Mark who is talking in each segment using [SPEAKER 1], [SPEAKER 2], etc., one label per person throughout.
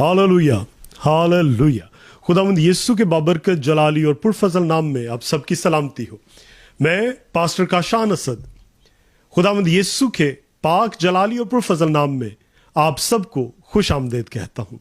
[SPEAKER 1] Hallelujah, hallelujah. खुदावंद यीशु के बाबरकत जलाली और पुरफजल नाम में आप सबकी सलामती हो। मैं पास्टर काशान असद खुदावंद यीशु के पाक जलाली और पुरफजल नाम में आप सबको खुश आमदेद कहता हूं।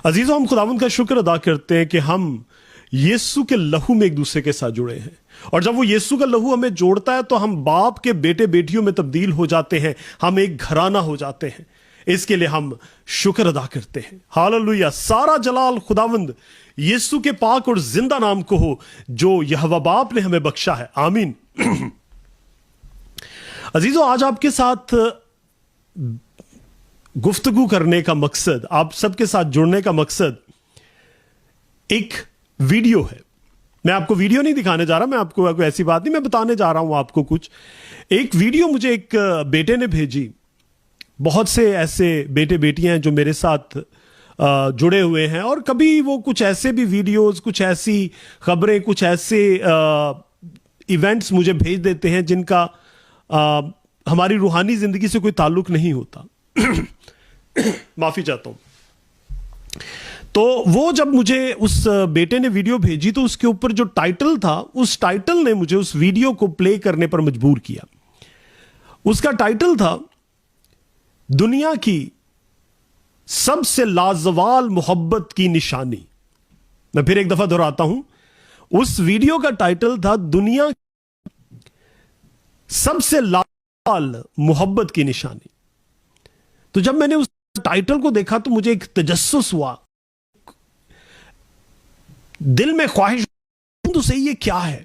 [SPEAKER 1] अजीजों, हम खुदावंद का शुक्र अदा करते हैं कि हम यीशु के लहू में एक दूसरे के साथ जुड़े हैं, और जब वो यीशु का लहू हमें जोड़ता है तो हम बाप के बेटे बेटियों में तब्दील हो जाते हैं, हम एक घराना हो जाते हैं। इसके लिए हम शुक्र अदा करते हैं। हालेलुया। सारा जलाल खुदावंद यीशु के पाक और जिंदा नाम को हो जो यहोवा बाप ने हमें बख्शा है। आमीन। अजीजों, आज आपके साथ गुफ्तगू करने का मकसद, आप सबके साथ जुड़ने का मकसद एक वीडियो है। मैं आपको वीडियो नहीं दिखाने जा रहा, मैं आपको ऐसी बात नहीं, मैं बताने जा रहा हूं आपको कुछ। एक वीडियो मुझे एक बेटे ने भेजी। बहुत से ऐसे बेटे बेटियां हैं जो मेरे साथ जुड़े हुए हैं, और कभी वो कुछ ऐसे भी वीडियोस, कुछ ऐसी खबरें, कुछ ऐसे इवेंट्स मुझे भेज देते हैं जिनका हमारी रूहानी जिंदगी से कोई ताल्लुक नहीं होता। माफी चाहता हूं। तो वो जब मुझे उस बेटे ने वीडियो भेजी तो उसके ऊपर जो टाइटल था, उस टाइटल ने मुझे उस वीडियो को प्ले करने पर मजबूर किया। उसका टाइटल था दुनिया की सबसे लाजवाल मोहब्बत की निशानी। मैं फिर एक दफा दोहराता हूं, उस वीडियो का टाइटल था दुनिया सबसे लाजवाल मोहब्बत की निशानी। तो जब मैंने उस टाइटल को देखा तो मुझे एक तजस्सुस हुआ, दिल में ख्वाहिश तो सही ये क्या है।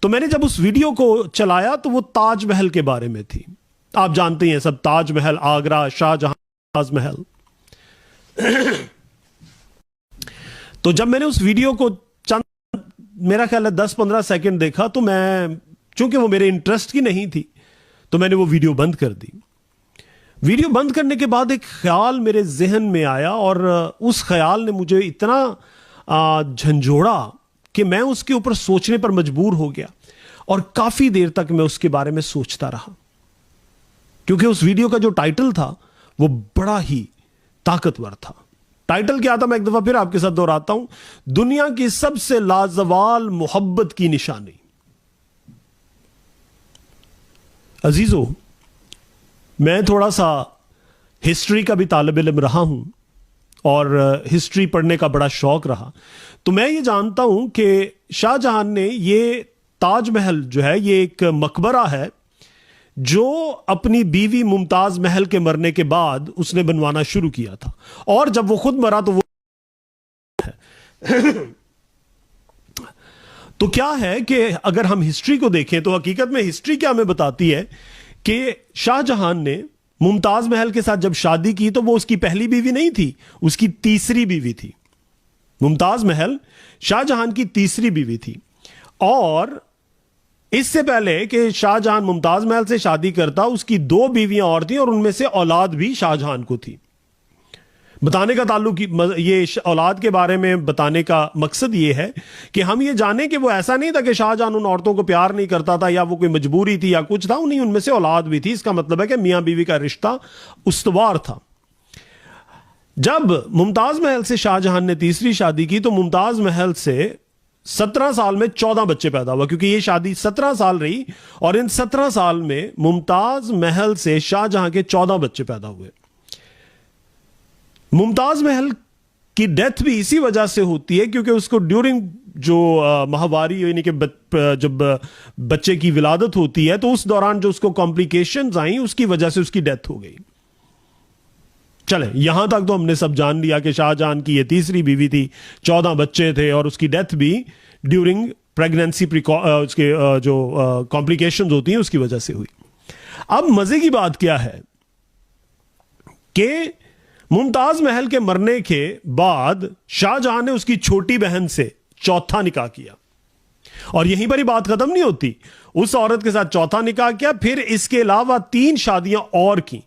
[SPEAKER 1] तो मैंने जब उस वीडियो को चलाया तो वो ताजमहल के बारे में थी। आप जानते हैं सब, ताजमहल, आगरा, शाहजहां ताजमहल। तो जब मैंने उस वीडियो को चंद, मेरा ख्याल है 10-15 सेकंड देखा, तो मैं, चूंकि वो मेरे इंटरेस्ट की नहीं थी, तो मैंने वो वीडियो बंद कर दी। वीडियो बंद करने के बाद एक ख्याल मेरे जहन में आया, और उस ख्याल ने मुझे इतना झंझोड़ा कि मैं उसके ऊपर सोचने पर मजबूर हो गया, और काफी देर तक मैं उसके बारे में सोचता रहा, क्योंकि उस वीडियो का जो टाइटल था वो बड़ा ही ताकतवर था। टाइटल क्या था, मैं एक दफा फिर आपके साथ दोहराता हूं, दुनिया की सबसे लाजवाल मोहब्बत की निशानी। अजीजों, मैं थोड़ा सा हिस्ट्री का भी तालिब इल्म रहा हूं, और हिस्ट्री पढ़ने का बड़ा शौक रहा। तो मैं ये जानता हूं कि शाहजहां ने ये ताजमहल जो है, ये एक मकबरा है जो अपनी बीवी मुमताज महल के मरने के बाद उसने बनवाना शुरू किया था, और जब वो खुद मरा तो वो तो क्या है कि अगर हम हिस्ट्री को देखें तो हकीकत में हिस्ट्री क्या हमें बताती है कि शाहजहां ने मुमताज महल के साथ जब शादी की तो वो उसकी पहली बीवी नहीं थी, उसकी तीसरी बीवी थी। मुमताज महल शाहजहां की तीसरी बीवी थी, और इससे पहले कि शाहजहां मुमताज महल से शादी करता, उसकी 2 बीवियां और थी, और उनमें से औलाद भी शाहजहां को थी। बताने का ताल्लुक, ये औलाद के बारे में बताने का मकसद ये है कि हम ये जाने कि वो ऐसा नहीं था कि शाहजहां उन औरतों को प्यार नहीं करता था, या वो कोई मजबूरी थी या कुछ था, उन्हीं उनमें से औलाद भी थी। इसका मतलब है कि मियां बीवी का रिश्ता उस्तवार था। जब मुमताज महल से शाहजहां ने तीसरी शादी की तो मुमताज महल से 17 साल में 14 बच्चे पैदा हुआ, क्योंकि ये शादी 17 साल रही, और इन 17 साल में मुमताज महल से शाहजहां के 14 बच्चे पैदा हुए। मुमताज महल की डेथ भी इसी वजह से होती है क्योंकि उसको ड्यूरिंग जो माहवारी, यानी कि जब बच्चे की विलादत होती है तो उस दौरान जो उसको कॉम्प्लिकेशंस आई, उसकी वजह से उसकी डेथ हो गई। चले, यहां तक तो हमने सब जान लिया कि शाहजहां की ये तीसरी बीवी थी, 14 बच्चे थे, और उसकी डेथ भी ड्यूरिंग प्रेगनेंसी, उसके जो कॉम्प्लिकेशंस होती हैं उसकी वजह से हुई। अब मजे की बात क्या है कि मुमताज महल के मरने के बाद शाहजहां ने उसकी छोटी बहन से चौथा निकाह किया, और यहीं पर ही बात खत्म नहीं होती। उस औरत के साथ चौथा निकाह किया, फिर इसके अलावा 3 शादियां और की।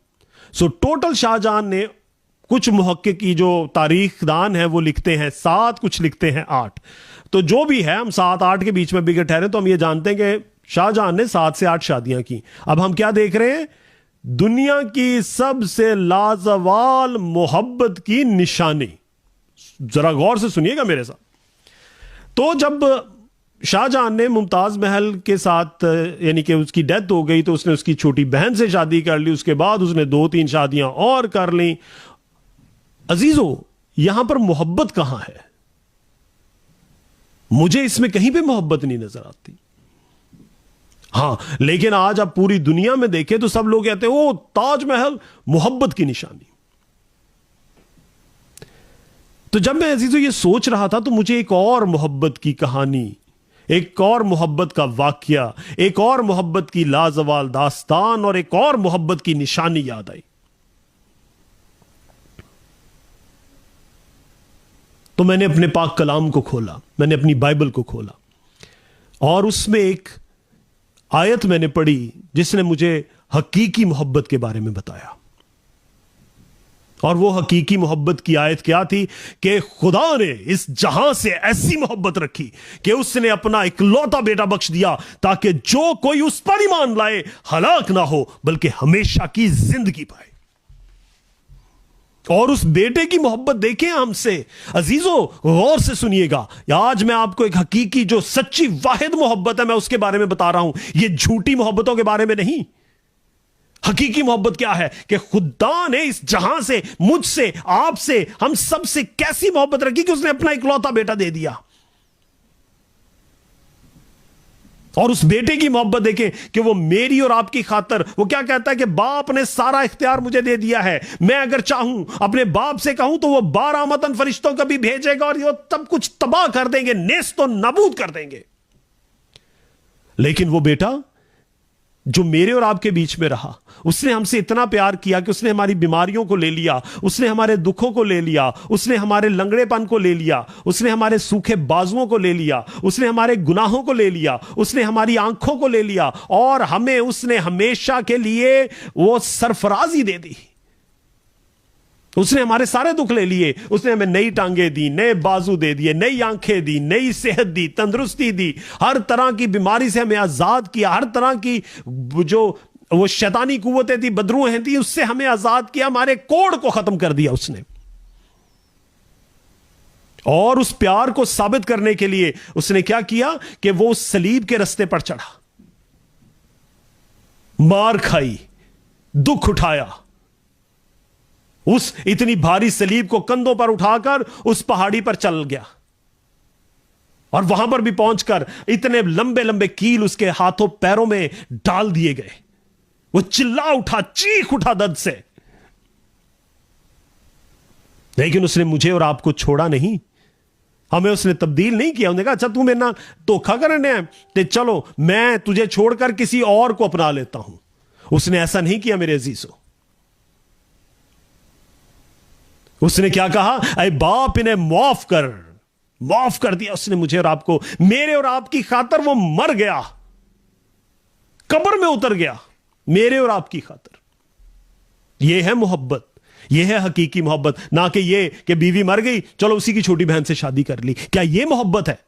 [SPEAKER 1] सो टोटल शाहजहां ने, कुछ मुहक्किक की जो तारीखदान है वो लिखते हैं 7, कुछ लिखते हैं 8, तो जो भी है, हम 7-8 के बीच में भी ठहरे तो हम ये जानते हैं कि शाहजहां ने 7 से 8 शादियां की। अब हम क्या देख रहे हैं, दुनिया की सबसे लाजवाल मोहब्बत की निशानी। जरा गौर से सुनिएगा मेरे साथ। तो जब शाहजहां ने मुमताज महल के साथ, यानी कि उसकी डेथ हो गई, तो उसने उसकी छोटी बहन से शादी कर ली। उसके बाद उसने 2-3 शादियां और कर ली। अजीजों, यहां पर मोहब्बत कहां है? मुझे इसमें कहीं पे मोहब्बत नहीं नजर आती। हां, लेकिन आज आप पूरी दुनिया में देखें तो सब लोग कहते हैं ओ ताजमहल मोहब्बत की निशानी। तो जब मैं अजीजों ये सोच रहा था, तो मुझे एक और मोहब्बत की कहानी, एक और मोहब्बत का वाकया, एक और मोहब्बत की लाजवाल दास्तान और एक और मोहब्बत की निशानी याद आई। तो मैंने अपने पाक कलाम को खोला, मैंने अपनी बाइबल को खोला, और उसमें एक आयत मैंने पढ़ी जिसने मुझे हकीकी मोहब्बत के बारे में बताया। और वो हकीकी मोहब्बत की आयत क्या थी कि खुदा ने इस जहां से ऐसी मोहब्बत रखी कि उसने अपना इकलौता बेटा बख्श दिया, ताकि जो कोई उस पर ईमान लाए हलाक ना हो, बल्कि हमेशा की जिंदगी पाए। और उस बेटे की मोहब्बत देखें हमसे। अजीजों, गौर से सुनिएगा। आज मैं आपको एक हकीकी, जो सच्ची वाहिद मोहब्बत है, मैं उसके बारे में बता रहा हूं। ये झूठी मोहब्बतों के बारे में नहीं। हकीकी मोहब्बत क्या है कि खुदा ने इस जहां से, मुझसे, आपसे, हम सबसे कैसी मोहब्बत रखी कि उसने अपना इकलौता बेटा दे दिया। और उस बेटे की मोहब्बत देखें कि वो मेरी और आपकी खातर, वो क्या कहता है कि बाप ने सारा इख्तियार मुझे दे दिया है। मैं अगर चाहूं, अपने बाप से कहूं, तो वो 12 मतन फरिश्तों का भी भेजेगा और ये तब कुछ तबाह कर देंगे, नेस्तो नाबूद कर देंगे। लेकिन वो बेटा जो मेरे और आपके बीच में रहा, उसने हमसे इतना प्यार किया कि उसने हमारी बीमारियों को ले लिया, उसने हमारे दुखों को ले लिया, उसने हमारे लंगड़ेपन को ले लिया, उसने हमारे सूखे बाजुओं को ले लिया, उसने हमारे गुनाहों को ले लिया, उसने हमारी आंखों को ले लिया, और हमें उसने हमेशा के लिए वो सरफराजी दे दी। उसने हमारे सारे दुख ले लिए। उसने हमें नई टांगे दी, नए बाजू दे दिए, नई आंखें दी, नई सेहत दी, तंदुरुस्ती दी, हर तरह की बीमारी से हमें आजाद किया, हर तरह की जो वो शैतानी कुव्वतें थी, बदरूहें थी, उससे हमें आजाद किया, हमारे कोड को खत्म कर दिया उसने। और उस प्यार को साबित करने के लिए उसने क्या किया कि वो उस सलीब के रास्ते पर चढ़ा, मार खाई, दुख उठाया, उस इतनी भारी सलीब को कंधों पर उठाकर उस पहाड़ी पर चल गया, और वहां पर भी पहुंचकर इतने लंबे लंबे कील उसके हाथों पैरों में डाल दिए गए। वो चिल्ला उठा, चीख उठा दर्द से। लेकिन उसने मुझे और आपको छोड़ा नहीं, हमें उसने तब्दील नहीं किया। उसने कहा अच्छा तू मेरे ना धोखा करने है, तो चलो मैं तुझे छोड़कर किसी और को अपना लेता हूं। उसने ऐसा नहीं किया मेरे अजीजों। उसने क्या कहा, अरे बाप इन्हें माफ कर दिया उसने मुझे और आपको। मेरे और आपकी खातर वो मर गया, कब्र में उतर गया, मेरे और आपकी खातर। यह है मोहब्बत, यह है हकीकी मोहब्बत। ना कि ये कि बीवी मर गई, चलो उसी की छोटी बहन से शादी कर ली। क्या यह मोहब्बत है?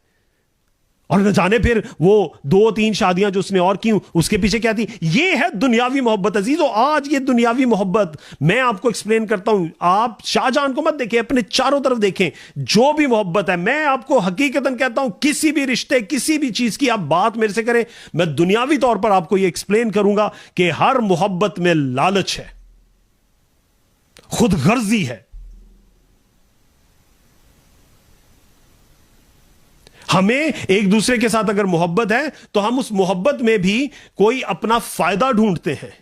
[SPEAKER 1] और न जाने फिर वो 2-3 शादियां जो उसने और की, उसके पीछे क्या थी? ये है दुनियावी मोहब्बत। अजीजों, आज ये दुनियावी मोहब्बत मैं आपको एक्सप्लेन करता हूं। आप शाहजहां को मत देखें, अपने चारों तरफ देखें। जो भी मोहब्बत है, मैं आपको हकीकतन कहता हूं, किसी भी रिश्ते, किसी भी चीज की आप बात मेरे से करें, मैं दुनियावी तौर पर आपको यह एक्सप्लेन करूंगा कि हर मोहब्बत में लालच है, खुदगर्जी है। हमें एक दूसरे के साथ अगर मोहब्बत है, तो हम उस मोहब्बत में भी कोई अपना फायदा ढूंढते हैं।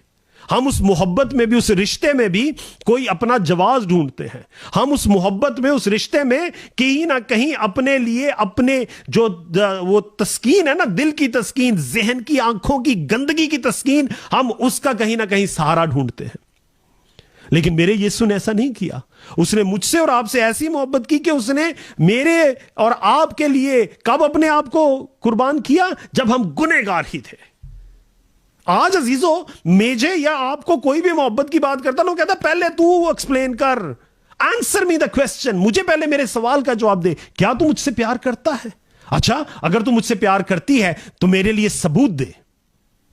[SPEAKER 1] हम उस मोहब्बत में भी, उस रिश्ते में भी कोई अपना जवाब ढूंढते हैं। हम उस मोहब्बत में, उस रिश्ते में कहीं ना कहीं अपने लिए, अपने जो वो तस्कीन है ना, दिल की तस्कीन, जहन की, आंखों की गंदगी की तस्कीन, हम उसका कहीं ना कहीं सहारा ढूंढते हैं। लेकिन मेरे यीशु ने ऐसा नहीं किया। उसने मुझसे और आपसे ऐसी मोहब्बत की कि उसने मेरे और आपके लिए कब अपने आप को कुर्बान किया? जब हम गुनहगार ही थे। आज अजीजों, मुझे या आपको कोई भी मोहब्बत की बात करता, लोग कहता पहले तू एक्सप्लेन कर, आंसर मी द क्वेश्चन, मुझे पहले मेरे सवाल का जवाब दे, क्या तू मुझसे प्यार करता है? अच्छा, अगर तू मुझसे प्यार करती है तो मेरे लिए सबूत दे।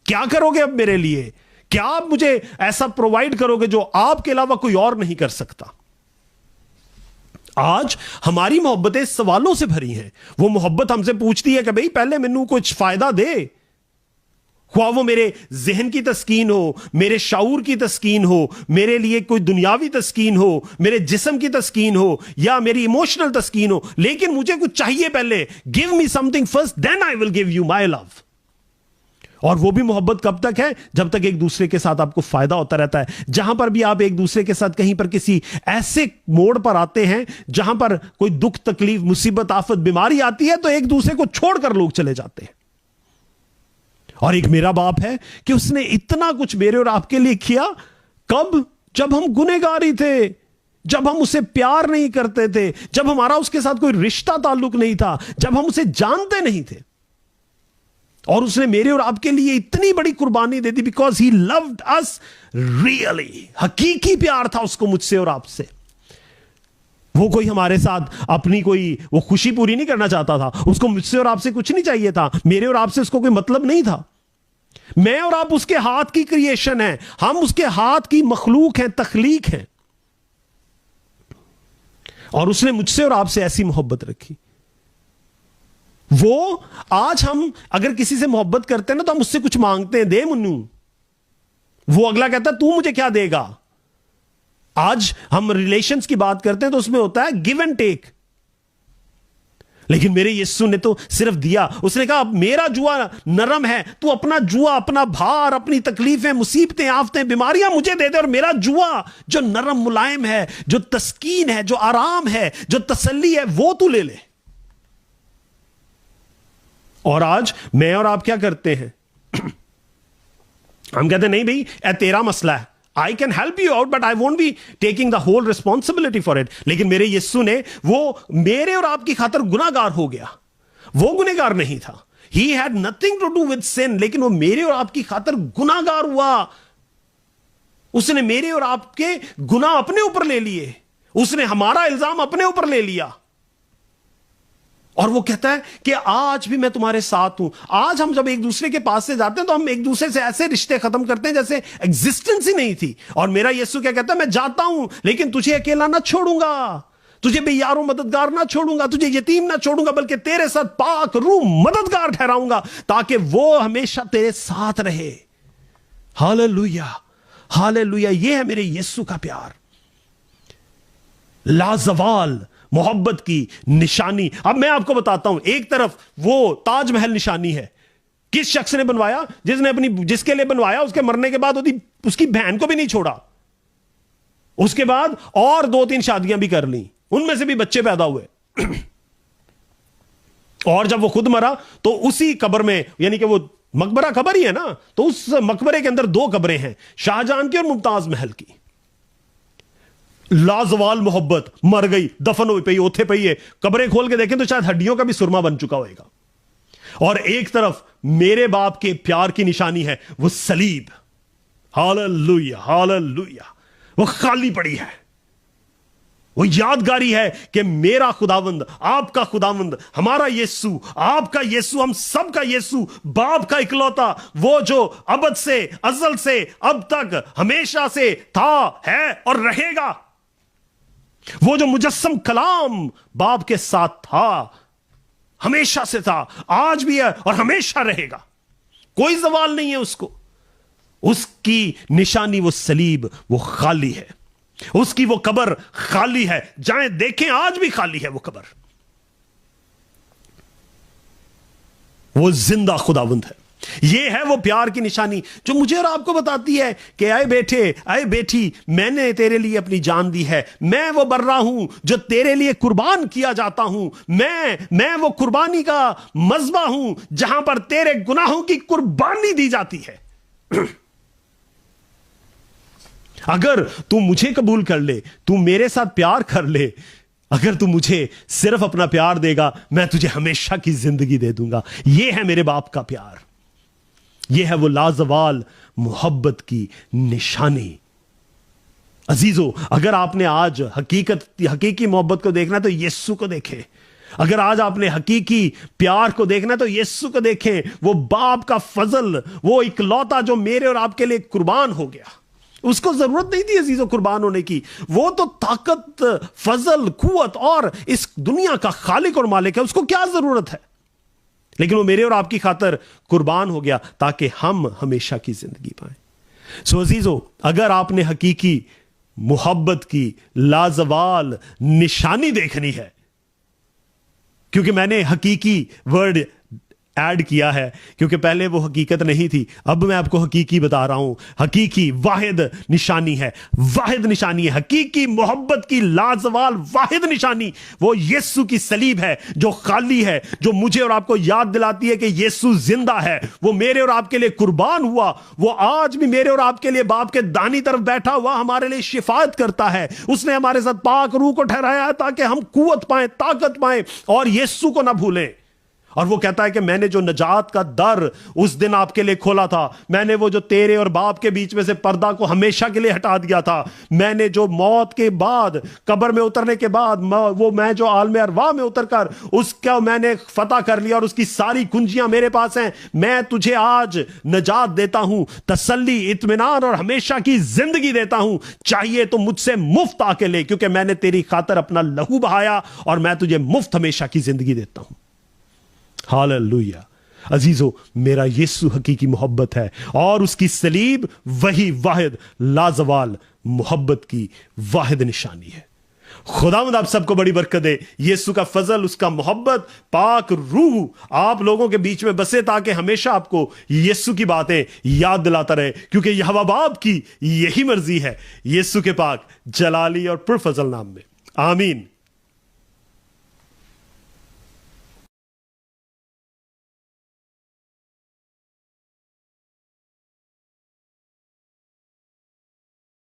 [SPEAKER 1] क्या करोगे अब मेरे लिए? क्या आप मुझे ऐसा प्रोवाइड करोगे जो आपके अलावा कोई और नहीं कर सकता? आज हमारी मोहब्बतें सवालों से भरी हैं। वो मोहब्बत हमसे पूछती है कि भाई पहले मैनू कुछ फायदा दे, ख्वा वो मेरे जहन की तस्कीन हो, मेरे शाऊर की तस्कीन हो, मेरे लिए कोई दुनियावी तस्कीन हो, मेरे जिस्म की तस्कीन हो, या मेरी इमोशनल तस्कीन हो, लेकिन मुझे कुछ चाहिए पहले। Give me something first, then I will give you my love. और वो भी मोहब्बत कब तक है? जब तक एक दूसरे के साथ आपको फायदा होता रहता है। जहां पर भी आप एक दूसरे के साथ कहीं पर किसी ऐसे मोड़ पर आते हैं जहां पर कोई दुख, तकलीफ, मुसीबत, आफत, बीमारी आती है, तो एक दूसरे को छोड़कर लोग चले जाते हैं। और एक मेरा बाप है कि उसने इतना कुछ मेरे और आपके लिए किया। कब? जब हम गुनहगारी थे, जब हम उसे प्यार नहीं करते थे, जब हमारा उसके साथ कोई रिश्ता ताल्लुक नहीं था, जब हम उसे जानते नहीं थे। और उसने मेरे और आपके लिए इतनी बड़ी कुर्बानी दे दी, because he loved us really. हकीकी प्यार था उसको मुझसे और आपसे। वो कोई हमारे साथ अपनी कोई वो खुशी पूरी नहीं करना चाहता था। उसको मुझसे और आपसे कुछ नहीं चाहिए था। मेरे और आपसे उसको कोई मतलब नहीं था। मैं और आप उसके हाथ की क्रिएशन है, हम उसके हाथ की मखलूक हैं, तखलीक हैं। और उसने मुझसे और आपसे ऐसी मोहब्बत रखी। वो आज हम अगर किसी से मोहब्बत करते हैं ना, तो हम उससे कुछ मांगते हैं, दे मुन्नू। वो अगला कहता है तू मुझे क्या देगा। आज हम रिलेशंस की बात करते हैं तो उसमें होता है गिव एंड टेक। लेकिन मेरे यीशु ने तो सिर्फ दिया। उसने कहा मेरा जुआ नरम है, तू अपना जुआ, अपना भार, अपनी तकलीफें, मुसीबतें, आफतें, बीमारियां मुझे दे दे, और मेरा जुआ जो नरम मुलायम है, जो तस्कीन है, जो आराम है, जो तसल्ली है, वो तू ले ले। और आज मैं और आप क्या करते हैं? हम कहते हैं नहीं भाई, ए तेरा मसला है, I can help you out, but I won't be taking the whole responsibility for it. लेकिन मेरे यीशु ने, वो मेरे और आपकी खातर गुनाहगार हो गया। वो गुनहगार नहीं था, he had nothing to do with sin, लेकिन वो मेरे और आपकी खातर गुनाहगार हुआ। उसने मेरे और आपके गुनाह अपने ऊपर ले लिए, उसने हमारा इल्जाम अपने ऊपर ले लिया। और वो कहता है कि आज भी मैं तुम्हारे साथ हूं। आज हम जब एक दूसरे के पास से जाते हैं तो हम एक दूसरे से ऐसे रिश्ते खत्म करते हैं जैसे एग्जिस्टेंस ही नहीं थी। और मेरा यीशु क्या कहता है? मैं जाता हूं लेकिन तुझे अकेला ना छोड़ूंगा, तुझे बेयारो मददगार ना छोड़ूंगा, तुझे यतीम ना छोड़ूंगा, बल्कि तेरे साथ पाक रूह मददगार ठहराऊंगा, ताकि वो हमेशा तेरे साथ रहे। Hallelujah, hallelujah. ये है मेरे यीशु का प्यार, लाजवाल मोहब्बत की निशानी। अब मैं आपको बताता हूं, एक तरफ वो ताजमहल निशानी है, किस शख्स ने बनवाया? जिसके लिए बनवाया उसके मरने के बाद उसकी बहन को भी नहीं छोड़ा। उसके बाद और 2-3 शादियां भी कर ली, उनमें से भी बच्चे पैदा हुए। और जब वो खुद मरा तो उसी कब्र में, यानी कि वो मकबरा खबर ही है ना, तो उस मकबरे के अंदर 2 कब्रें हैं, शाहजहां की और मुमताज महल की। लाजवाल मोहब्बत, मर गई, दफन हुई पई, ओथे पई है। कब्रें खोल के देखें तो शायद हड्डियों का भी सुरमा बन चुका होगा। और एक तरफ मेरे बाप के प्यार की निशानी है, वो सलीब। Hallelujah, hallelujah. वो खाली पड़ी है, वो यादगारी है कि मेरा खुदावंद, आपका खुदावंद, हमारा यीशु, आपका यीशु, हम सब का यीशु, बाप का इकलौता, वो जो अबद से, अजल से, अब तक, हमेशा से था, है और रहेगा। वो जो मुजस्सम कलाम बाप के साथ था, हमेशा से था, आज भी है और हमेशा रहेगा, कोई सवाल नहीं है उसको। उसकी निशानी वो सलीब, वो खाली है। उसकी वो कब्र खाली है, जाएं देखें, आज भी खाली है वो कब्र। वो जिंदा खुदावंद है। ये है वो प्यार की निशानी जो मुझे और आपको बताती है कि आए बेटे, आए बेटी, मैंने तेरे लिए अपनी जान दी है। मैं वो बर्रा हूं जो तेरे लिए कुर्बान किया जाता हूं। मैं वो कुर्बानी का मज़बा हूं जहां पर तेरे गुनाहों की कुर्बानी दी जाती है। अगर तू मुझे कबूल कर ले, तू मेरे साथ प्यार कर ले, अगर तू मुझे सिर्फ अपना प्यार देगा, मैं तुझे हमेशा की जिंदगी दे दूंगा। यह है मेरे बाप का प्यार, यह है वो लाजवाल मोहब्बत की निशानी। अजीजों, अगर आपने आज हकीकी मोहब्बत को देखना तो यीशु को देखे। अगर आज आपने हकीकी प्यार को देखना है तो यीशु को देखें, वो बाप का फजल, वो इकलौता जो मेरे और आपके लिए कुर्बान हो गया। उसको जरूरत नहीं थी अजीजों कुर्बान होने की, वो तो ताकत, फजल, कुव्वत और इस दुनिया का खालिक और मालिक है, उसको क्या जरूरत है। लेकिन वो मेरे और आपकी खातर कुर्बान हो गया ताकि हम हमेशा की जिंदगी पाएं। सो अजीजों, अगर आपने हकीकी मोहब्बत की लाजवाल निशानी देखनी है, क्योंकि मैंने हकीकी वर्ड ऐड किया है, क्योंकि पहले वो हकीकत नहीं थी, अब मैं आपको हकीकी बता रहा हूं। हकीकी वाहिद निशानी है, वाहिद निशानी है, हकीकी मोहब्बत की लाजवाल वाहिद निशानी वो यीशु की सलीब है, जो खाली है, जो मुझे और आपको याद दिलाती है कि यीशु जिंदा है, वो मेरे और आपके लिए कुर्बान हुआ, वो आज भी मेरे और आपके लिए बाप के दानी तरफ बैठा हुआ हमारे लिए शिफायत करता है। उसने हमारे साथ पाक रूह को ठहराया है ताकि हम कुव्वत पाएं, ताकत पाएं और यीशु को ना भूलें। और वो कहता है कि मैंने जो नजात का दर उस दिन आपके लिए खोला था, मैंने वो जो तेरे और बाप के बीच में से पर्दा को हमेशा के लिए हटा दिया था, मैंने जो मौत के बाद, कब्र में उतरने के बाद, वो मैं जो आलमे अरवाह में उतरकर उसका मैंने फतह कर लिया और उसकी सारी कुंजियां मेरे पास हैं। मैं तुझे आज नजात देता हूं, तसल्ली, इत्मीनान और हमेशा की जिंदगी देता हूं। चाहिए तो मुझसे मुफ्त आके ले, क्योंकि मैंने तेरी खातर अपना लहू बहाया और मैं तुझे मुफ्त हमेशा की जिंदगी देता हूं। हालेलुया। अजीजों, मेरा यीशु हकीकी मोहब्बत है और उसकी सलीब वही वाहिद लाजवाल मोहब्बत की वाहिद निशानी है। खुदावंद आप सबको बड़ी बरकत दे। यीशु का फजल, उसका मोहब्बत, पाक रूह आप लोगों के बीच में बसे ताकि हमेशा आपको यीशु की बातें याद दिलाता रहे, क्योंकि यहोवा बाप की यही मर्जी है। यीशु के पाक जलाली और पुरफजल नाम में, आमीन।